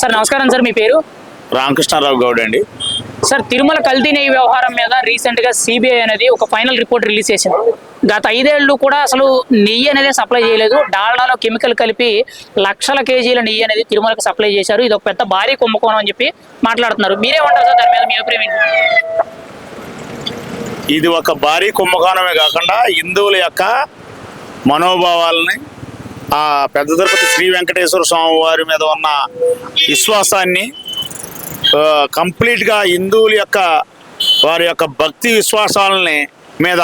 Sir నమస్కారం sir, మీ పేరు? రామకృష్ణారావు గౌడ్ అండి. సార్, తిరుమల కల్తీ నెయ్యి వ్యవహారం మీద రీసెంట్ గా సిబిఐ అనేది ఒక ఫైనల్ రిపోర్ట్ రిలీజ్ చేసింది. గత 5 ఏళ్ళు కూడా అసలు నెయ్యి అనేది సప్లై చేయలేదు. డాల్డాలో కెమికల్ కలిపి లక్షల కేజీల నెయ్యి అనేది తిరుమలకు సప్లై చేశారు. ఇది ఒక పెద్ద భారీ కుంభకోణం అని చెప్పి మాట్లాడుతున్నారు. మీరేమంటారు సార్ దాని మీద? మీ అభిప్రాయం ఏంటి? ఇది ఒక భారీ కుంభకోణమే కాకుండా హిందువుల యొక్క మనోభావాలని, ఆ పెద్ద తిరుపతి శ్రీ వెంకటేశ్వర స్వామి వారి మీద ఉన్న విశ్వాసాన్ని, కంప్లీట్గా హిందువుల యొక్క వారి యొక్క భక్తి విశ్వాసాలని మీద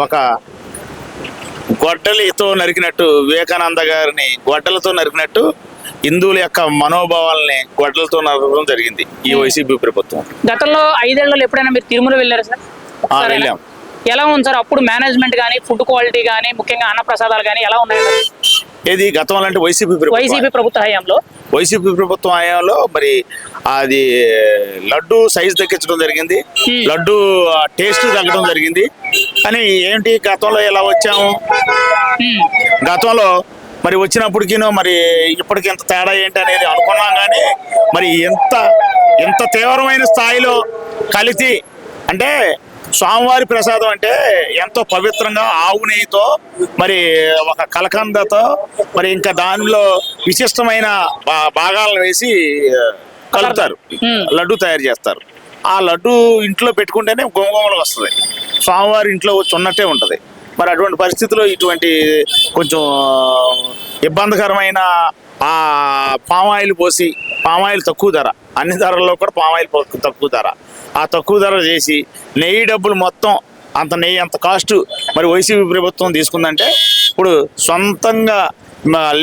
ఒక గొడ్డలితో నరికినట్టు, వివేకానంద గారిని గొడ్డలతో నరికినట్టు హిందువుల యొక్క మనోభావాలని గొడ్డలతో నరకడం జరిగింది ఈ వైసీపీ ప్రభుత్వం. గతంలో 5 ఏళ్లలో ఎప్పుడైనా మీరు తిరుమల వెళ్ళారా సార్? వెళ్ళాం. ఎలా ఉంది సార్ అప్పుడు మేనేజ్మెంట్ కానీ, ఫుడ్ క్వాలిటీ కానీ, ముఖ్యంగా అన్నప్రసాదాలు కానీ ఎలా ఉన్నాయి? ఏది గతంలో అంటే వైసీపీ ప్రభుత్వ హయాంలో మరి అది లడ్డు సైజ్ తగ్గించడం జరిగింది, లడ్డు టేస్ట్ తగ్గడం జరిగింది. కానీ ఏంటి గతంలో ఎలా వచ్చాము, గతంలో మరి వచ్చినప్పటికీ మరి ఇప్పటికి ఎంత తేడా ఏంటి అనేది అనుకున్నాం. కానీ మరి ఎంత తీవ్రమైన స్థాయిలో కల్తీ అంటే, స్వామివారి ప్రసాదం అంటే ఎంతో పవిత్రంగా ఆవు నెయ్యితో, మరి ఒక కలకందతో, మరి ఇంకా దానిలో విశిష్టమైన భాగాలను వేసి కలుపుతారు, లడ్డు తయారు చేస్తారు. ఆ లడ్డు ఇంట్లో పెట్టుకుంటేనే గోంగోమలకు వస్తుంది, స్వామివారి ఇంట్లో ఉన్నట్టే ఉంటుంది. మరి అటువంటి పరిస్థితుల్లో ఇటువంటి కొంచెం ఇబ్బందికరమైన ఆ పామాయిల్ పోసి, పామాయిల్ తక్కువ ధర, అన్ని ధరల్లో కూడా పామాయిల్ తక్కువ ధర, ఆ తక్కువ ధర చేసి నెయ్యి డబ్బులు మొత్తం అంత నెయ్యి అంత కాస్ట్ మరి వైసీపీ ప్రభుత్వం తీసుకుందంటే, ఇప్పుడు సొంతంగా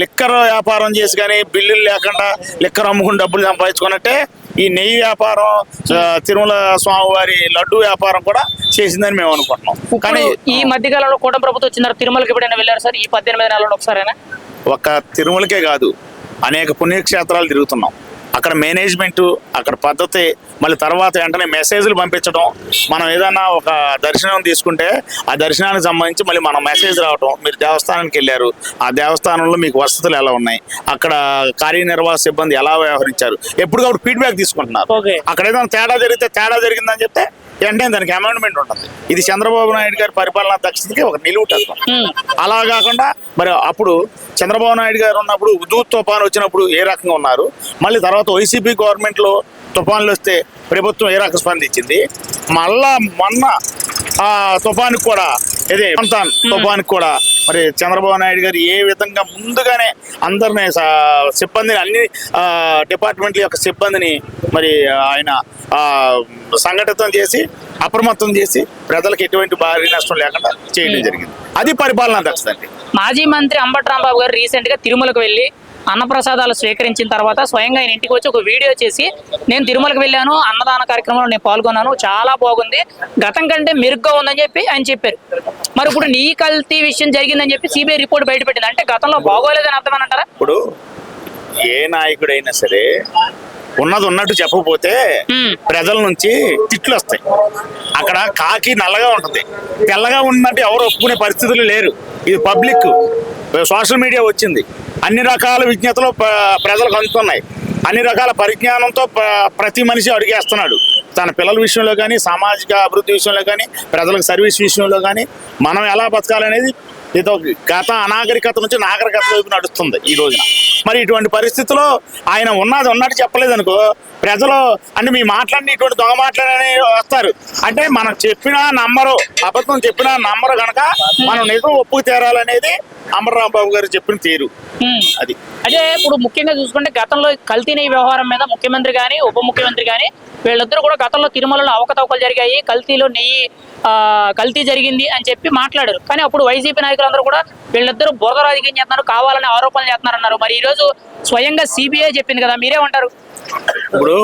లిక్కర్ వ్యాపారం చేసి కానీ బిల్లులు లేకుండా లిక్కర్ అమ్ముకుని డబ్బులు సంపాదించుకున్నట్టే ఈ నెయ్యి వ్యాపారం, తిరుమల స్వామివారి లడ్డు వ్యాపారం కూడా చేసిందని మేము అనుకుంటున్నాం. కానీ ఈ మధ్యకాలంలో కూటమి ప్రభుత్వం వచ్చిన తిరుమలకి ఎప్పుడైనా వెళ్ళారు సార్? ఈ 18 నెలల్లో ఒకసారైనా? ఒక్క తిరుమలకే కాదు, అనేక పుణ్యక్షేత్రాలు తిరుగుతున్నాం. అక్కడ మేనేజ్మెంటు, అక్కడ పద్ధతి, మళ్ళీ తర్వాత వెంటనే మెసేజ్లు పంపించడం. మనం ఏదన్నా ఒక దర్శనం తీసుకుంటే ఆ దర్శనానికి సంబంధించి మళ్ళీ మనం మెసేజ్ రావటం, మీరు దేవస్థానానికి వెళ్ళారు, ఆ దేవస్థానంలో మీకు వసతులు ఎలా ఉన్నాయి, అక్కడ కార్యనిర్వాహక సిబ్బంది ఎలా వ్యవహరించారు, ఎప్పటికప్పుడు ఫీడ్బ్యాక్ తీసుకుంటున్నారు. అక్కడ ఏదైనా తేడా జరిగిందని చెప్తే వెంటనే దానికి అమెండ్మెంట్ ఉంటుంది. ఇది చంద్రబాబు నాయుడు గారి పరిపాలనా దక్షతకి ఒక నిలువుటత్వం. అలా కాకుండా మరి అప్పుడు చంద్రబాబు నాయుడు గారు ఉన్నప్పుడు హుదూద్ తుఫాను వచ్చినప్పుడు ఏ రకంగా ఉన్నారు, మళ్ళీ తర్వాత వైసీపీ గవర్నమెంట్లో తుఫాన్లు వస్తే ప్రభుత్వం ఏ రకంగా స్పందించింది, మళ్ళా మొన్న ఆ తుఫానికి కూడా తుఫానికి కూడా మరి చంద్రబాబు నాయుడు గారు ఏ విధంగా ముందుగానే అందరినీ సిబ్బందిని, అన్ని డిపార్ట్మెంట్ల యొక్క సిబ్బందిని మరి ఆయన సంఘటితం చేసి, అప్రమత్తం చేసి ప్రజలకు ఎటువంటి భారీ నష్టం లేకుండా చేయడం జరిగింది. అది పరిపాలనా దక్షత అండి. మాజీ మంత్రి అంబటి రాంబాబు గారు రీసెంట్ గా తిరుమలకు వెళ్ళి అన్నప్రసాదాలు స్వీకరించిన తర్వాత స్వయంగా ఆయన ఇంటికి వచ్చి ఒక వీడియో చేసి, నేను తిరుమలకు వెళ్ళాను, అన్నదాన కార్యక్రమంలో నేను పాల్గొన్నాను, చాలా బాగుంది, గతం కంటే మెరుగ్గా ఉందని చెప్పి ఆయన చెప్పారు. మరి ఇప్పుడు నీ కల్తీ విషయం జరిగిందని చెప్పి సిబిఐ రిపోర్ట్ బయటపెట్టింది. అంటే గతంలో బాగోలేదని అర్థమనంటారా? ఇప్పుడు ఏ నాయకుడైనా సరే ఉన్నది ఉన్నట్టు చెప్పకపోతే ప్రజల నుంచి తిట్లు వస్తాయి. అక్కడ కాకి నల్లగా ఉంటుంది, తెల్లగా ఉందంటే ఎవరు ఒప్పుకునే పరిస్థితులు లేరు. ఇది పబ్లిక్, సోషల్ మీడియా వచ్చింది, అన్ని రకాల విజ్ఞతలు ప్రజలకు అందుతున్నాయి, అన్ని రకాల పరిజ్ఞానంతో ప్రతి మనిషి అడిగేస్తున్నాడు. తన పిల్లల విషయంలో కానీ, సామాజిక అభివృద్ధి విషయంలో కానీ, ప్రజలకు సర్వీస్ విషయంలో కానీ మనం ఎలా బతకాలనేది ఇది గత అనాగరికత నుంచి నాగరికత వైపు నడుస్తుంది ఈ రోజున. మరి ఇటువంటి పరిస్థితుల్లో ఆయన ఉన్నట్టు చెప్పలేదు అనుకో, ప్రజలు అంటే మీ మాట్లాడిన ఇటువంటి దొంగ మాట్లాడని వస్తారు. అంటే మనం చెప్పినా నమ్మరు, అబద్ధం చెప్పినా నమ్మరు కనుక మనం నిజం ఒప్పుకు తీరాలనేది అంబటి రాంబాబు గారు చెప్పిన తీరు అది. అదే ఇప్పుడు ముఖ్యంగా చూసుకుంటే గతంలో కల్తీ నెయ్యి వ్యవహారం మీద ముఖ్యమంత్రి కానీ, ఉప ముఖ్యమంత్రి కానీ వీళ్ళిద్దరూ కూడా గతంలో తిరుమలలో అవకతవకలు జరిగాయి, కల్తీలో నెయ్యి కల్తీ జరిగింది అని చెప్పి మాట్లాడారు. కానీ అప్పుడు వైసీపీ నాయకులందరూ కూడా వీళ్ళిద్దరూ బురద రాజకీయం చేస్తున్నారు, కావాలని ఆరోపణలు చేస్తున్నారన్నారు. మరి ఈ రోజు స్వయంగా సిబిఐ చెప్పింది కదా, మీరేమంటారు? ఇప్పుడు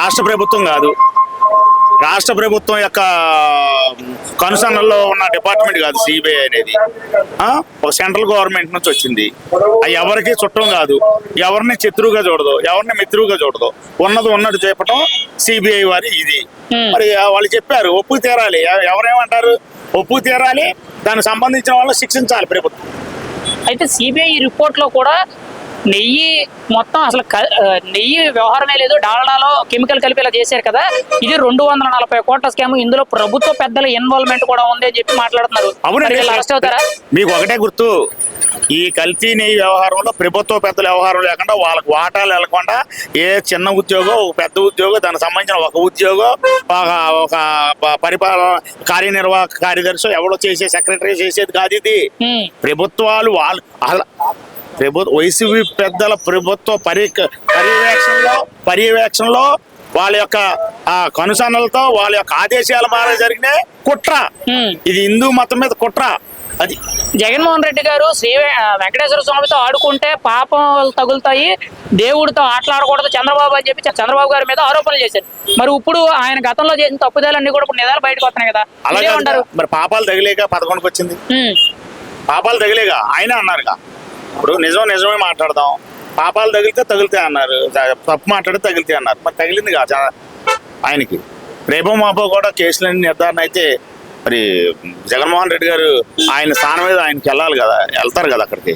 రాష్ట్ర ప్రభుత్వం కాదు, రాష్ట్ర ప్రభుత్వం యొక్క కనుసన్నల్లో ఉన్న డిపార్ట్మెంట్ కాదు సిబిఐ అనేది, ఒక సెంట్రల్ గవర్నమెంట్ నుంచి వచ్చింది. అది ఎవరికి చుట్టం కాదు, ఎవరిని శత్రువుగా చూడదు, ఎవరిని మిత్రువుగా చూడదు, ఉన్నట్టు చెప్పడం సిబిఐ వారి ఇది. మరి వాళ్ళు చెప్పారు ఒప్పుకు తీరాలి, ఎవరేమంటారు ఒప్పుకు తీరాలి, దానికి సంబంధించిన వాళ్ళని శిక్షించాలి ప్రభుత్వం. అయితే సిబిఐ రిపోర్ట్ లో కూడా నెయ్యి మొత్తం అసలు నెయ్యి వ్యవహారమే లేదు, డాల్డాలో కెమికల్ కలిపి ఇలా చేశారు కదా, ఇది 240 కోట్ల స్కామ్, ఇందులో ప్రభుత్వ పెద్దల ఇన్వాల్వ్మెంట్ కూడా ఉంది అని చెప్పి మాట్లాడుతున్నారు. అవునండి. మరి వీళ్ళు అరెస్ట్ అవుతారా? మీకు ఒకటే గుర్తు, ఈ కల్తీ నెయ్యి వ్యవహారంలో ప్రభుత్వ పెద్దల వ్యవహారం లేకుండా వాళ్ళకి వాటాలు వెళ్లకుండా ఏ చిన్న ఉద్యోగం, ఒక పెద్ద ఉద్యోగం, దానికి సంబంధించిన ఒక ఉద్యోగం, ఒక పరిపాలన కార్యనిర్వాహక కార్యదర్శి ఎవరో చేసే సెక్రటరీ చేసేది కాదు ఇది. ప్రభుత్వాలు వైసీపీ పెద్దల ప్రభుత్వ పర్యవేక్షణలో వాళ్ళ యొక్క కనుసన్నలతో వాళ్ళ యొక్క ఆదేశాల ద్వారా జరిగిన కుట్ర, ఇది హిందూ మతం మీద కుట్ర. అది జగన్మోహన్ రెడ్డి గారు శ్రీ వెంకటేశ్వర స్వామితో ఆడుకుంటే పాపాలు తగులుతాయి, దేవుడితో ఆటలాడకూడదు చంద్రబాబు అని చెప్పి చంద్రబాబు గారి మీద ఆరోపణలు చేశారు. మరి ఇప్పుడు ఆయన గతంలో చేసిన తప్పుదాలన్నీ కూడా ఇప్పుడు నిజాలు బయటకు వస్తున్నాయి కదా, అలాగే ఉంటారు. మరి పాపాలు తగిలేక 11కి వచ్చింది, పాపాలు తగిలేగా ఆయన అన్నారుగా. ఇప్పుడు నిజమే మాట్లాడదాం, పాపాలు తగిలితే అన్నారు, తప్పు మాట్లాడితే తగిలితే అన్నారు. మరి తగిలింది కాదు ఆయనకి. రేపో మాపో కూడా కేసులన్నీ నిర్ధారణ అయితే మరి జగన్మోహన్ రెడ్డి గారు ఆయన స్థానం మీద ఆయనకి వెళ్ళాలి కదా, వెళ్తారు కదా అక్కడికి.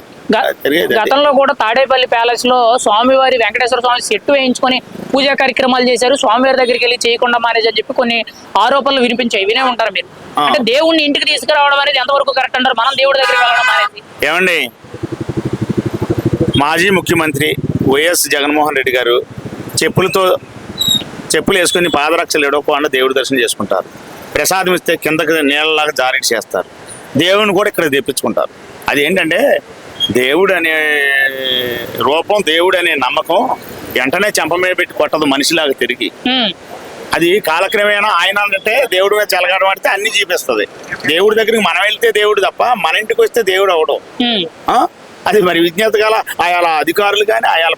గతంలో కూడా తాడేపల్లి ప్యాలెస్ లో స్వామివారి వెంకటేశ్వర స్వామి సెట్టు వేయించుకొని పూజా కార్యక్రమాలు చేశారు, స్వామివారి దగ్గరికి వెళ్ళి చేయకుండా మానేజ్ అని చెప్పి కొన్ని ఆరోపణలు వినిపించాయి, వినే ఉంటారు మీరు. అంటే దేవుడిని ఇంటికి తీసుకురావడం అనేది ఎంతవరకు కరెక్ట్ అంటారు? మనం దేవుడి దగ్గరికి వెళ్ళడం అనేది. ఏమండి, మాజీ ముఖ్యమంత్రి వైఎస్ జగన్మోహన్ రెడ్డి గారు చెప్పులు వేసుకుని పాదరక్షలు ఎడవకుండా దేవుడి దర్శనం చేసుకుంటారు. ప్రసాదం ఇస్తే కిందకి నీళ్ళలాగా జారీ చేస్తారు. దేవుని కూడా ఇక్కడ తెప్పించుకుంటారు. అది ఏంటంటే దేవుడు అనే రూపం, దేవుడు అనే నమ్మకం వెంటనే చెంప మీద పెట్టి కొట్టదు మనిషిలాగా తిరిగి. అది కాలక్రమేణా ఆయన అంటే దేవుడి మీద చెలగాడం ఆడితే అన్ని చూపిస్తుంది. దేవుడి దగ్గరికి మనం వెళ్తే దేవుడు తప్ప మన ఇంటికి వస్తే దేవుడు అవడం. అది మరి విజ్ఞత గల ఆయా అధికారులు కానీ ఆయా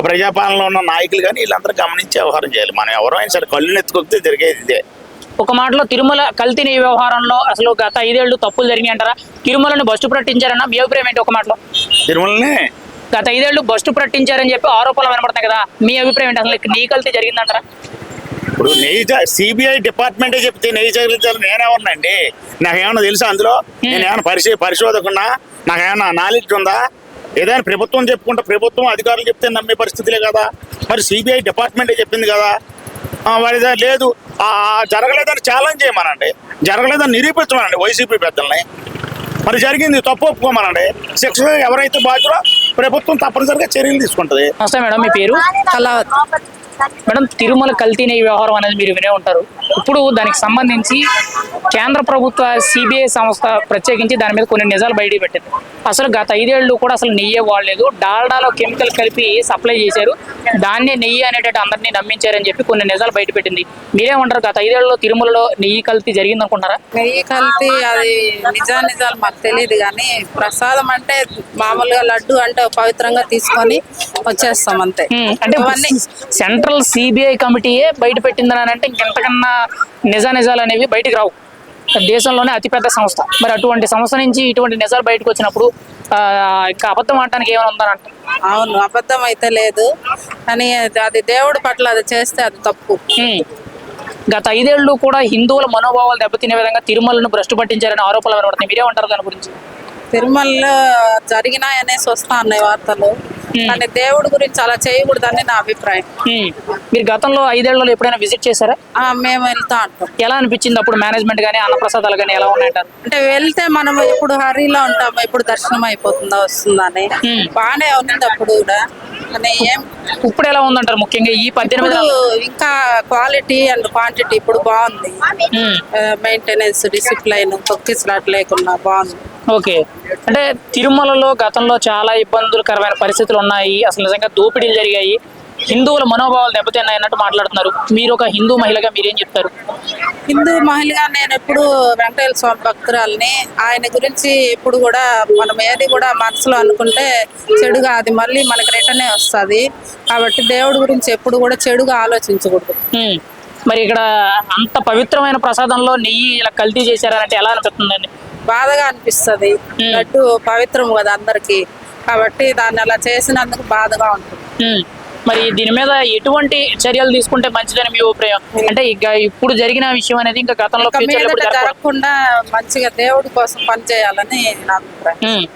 ప్రజాపాలనలో ఉన్న నాయకులు కానీ వీళ్ళందరూ గమనించి వ్యవహారం చేయాలి. మనం ఎవరైనా సరే కళ్ళు ఎత్తుకొస్తే జరిగేది ఇదే. ఒక మాటలో తిరుమల కల్తీ నెయ్యి వ్యవహారంలో అసలు గత 5 ఏళ్ళు తప్పులు జరిగినాయి అంటారా? తిరుమలను బస్టు పట్టించారన్నా మీ అభిప్రాయం ఏంటి? ఒక మాటలో తిరుమలని గత 5 ఏళ్ళు బస్టు పట్టించారని చెప్పి ఆరోపణలు వినపడతాయి కదా, మీ అభిప్రాయం ఏంటి? అసలు నెయ్యి కల్తీ జరిగిందంటారా? ఇప్పుడు నెయ్యి సిబిఐ డిపార్ట్మెంటే చెప్తే నెయ్యి జరిగించాలి నేనేమన్నాండి? నాకేమన్నా తెలుసా అందులో? నేనేమన్నా పరిశోధకున్నా? నాకేమన్నా నాలెడ్జ్ ఉందా? ఏదైనా ప్రభుత్వం చెప్పుకుంటే ప్రభుత్వం అధికారులు చెప్తే నమ్మే పరిస్థితులే కదా. మరి సిబిఐ డిపార్ట్మెంటే చెప్పింది కదా. వాడిదా లేదు, జరగలేదని ఛాలెంజ్ చేయమనండి, జరగలేదని నిరూపించమనండి వైసీపీ పెద్దల్ని. మరి జరిగింది తప్పు ఒప్పుకోమనండి. శిక్ష ఎవరైతే బాధ్యులో ప్రభుత్వం తప్పనిసరిగా చర్యలు తీసుకుంటుంది. నమస్తే మేడం, మీ పేరు? మేడం, తిరుమల కల్తీ నెయ్యి వ్యవహారం అనేది మీరు వినే ఉంటారు. ఇప్పుడు దానికి సంబంధించి కేంద్ర ప్రభుత్వ సిబిఐ సంస్థ ప్రత్యేకించి దాని మీద కొన్ని నిజాలు బయట పెట్టింది. అసలు గత 5 ఏళ్ళు కూడా అసలు నెయ్యే వాడలేదు, డాల్డాలో కెమికల్ కలిపి సప్లై చేశారు, దాన్నే నెయ్యి అనేటట్టు అందరినీ నమ్మించారని చెప్పి కొన్ని నిజాలు బయట పెట్టింది. మీరేమంటారు? గత 5 ఏళ్ళలో తిరుమలలో నెయ్యి కల్తీ జరిగింది అనుకుంటారా? నెయ్యి కల్తీ అది నిజాలు మాకు తెలియదు, కానీ ప్రసాదం అంటే మామూలుగా లడ్డు అంటే పవిత్రంగా తీసుకొని వచ్చేస్తాం అంతే. అంటే సెంట్రల్ సిబిఐ కమిటీయే బయట పెట్టిందని అంటే ఇంకెంతకన్నా నిజాలు అనేవి బయటికి రావు. దేశంలోనే అతిపెద్ద సంస్థ, మరి అటువంటి సంస్థ నుంచి ఇటువంటి నిజాలు బయటకు వచ్చినప్పుడు ఇంకా అబద్ధం ఆడటానికి ఏమైనా ఉందని అంటే? అవును, అబద్ధం అయితే లేదు, కానీ అది దేవుడి పట్ల అది చేస్తే అది తప్పు. గత 5 ఏళ్ళు కూడా హిందువుల మనోభావాలు దెబ్బతినే విధంగా తిరుమలను భ్రష్టు పట్టించారని ఆరోపణలు వినబడుతున్నాయి. మీరేమంటారు దాని గురించి? తిరుమలలో జరిగినాయనేసి వస్తా ఉన్నాయి వార్తలు, కానీ దేవుడి గురించి అలా చేయకూడదని నా అభిప్రాయం. మీరు గతంలో 5 ఏళ్లలో ఎప్పుడైనా విజిట్ చేశారా? మేము వెళ్తా ఉంటాం. ఎలా అనిపించింది అప్పుడు? మేనేజ్మెంట్ కానీ అన్నప్రసాదాలు కానీ ఎలా ఉన్నాయంటారు? అంటే వెళ్తే మనం ఎప్పుడు హరీలో ఉంటాము, ఎప్పుడు దర్శనం అయిపోతుందా వస్తుందని బాగానే ఉంది అప్పుడు కూడా. కానీ ఇప్పుడు ఎలా ఉందంటారు? ముఖ్యంగా ఈ 18 ఇంకా క్వాలిటీ అండ్ క్వాంటిటీ ఇప్పుడు బాగుంది. మెయింటెనెన్స్, డిసిప్లైన్, తొక్కిసలాట్ లేకుండా బాగుంది. ఓకే, అంటే తిరుమలలో గతంలో చాలా ఇబ్బందులకరమైన పరిస్థితులు ఉన్నాయి, అసలు నిజంగా దోపిడీలు జరిగాయి, హిందువుల మనోభావాలు దెబ్బతిన్నాయి అన్నట్టు మాట్లాడుతున్నారు. మీరు ఒక హిందూ మహిళగా మీరేం చెప్తారు? హిందూ మహిళగా నేను ఎప్పుడు వెంకటేశ్వర స్వామి భక్తురాలని, ఆయన గురించి ఎప్పుడు కూడా మనం ఏది కూడా మనసులో అనుకుంటే చెడుగా అది మళ్ళీ మనకి రిటర్నే వస్తుంది. కాబట్టి దేవుడి గురించి ఎప్పుడు కూడా చెడుగా ఆలోచించకూడదు. మరి ఇక్కడ అంత పవిత్రమైన ప్రసాదంలో నెయ్యి ఇలా కల్తీ చేశారంటే ఎలా అనిపిస్తుందండి? బాధగా అనిపిస్తుంది. లడ్డు పవిత్రం కదా అందరికి, కాబట్టి దాన్ని అలా చేసినందుకు బాధగా ఉంటుంది. మరి దీని మీద ఎటువంటి చర్యలు తీసుకుంటే మంచిదని మీ అభిప్రాయం? అంటే ఇప్పుడు జరిగిన విషయం అనేది ఇంకా గతంలో జరగకుండా మంచిగా దేవుడి కోసం పనిచేయాలని నా అభిప్రాయం.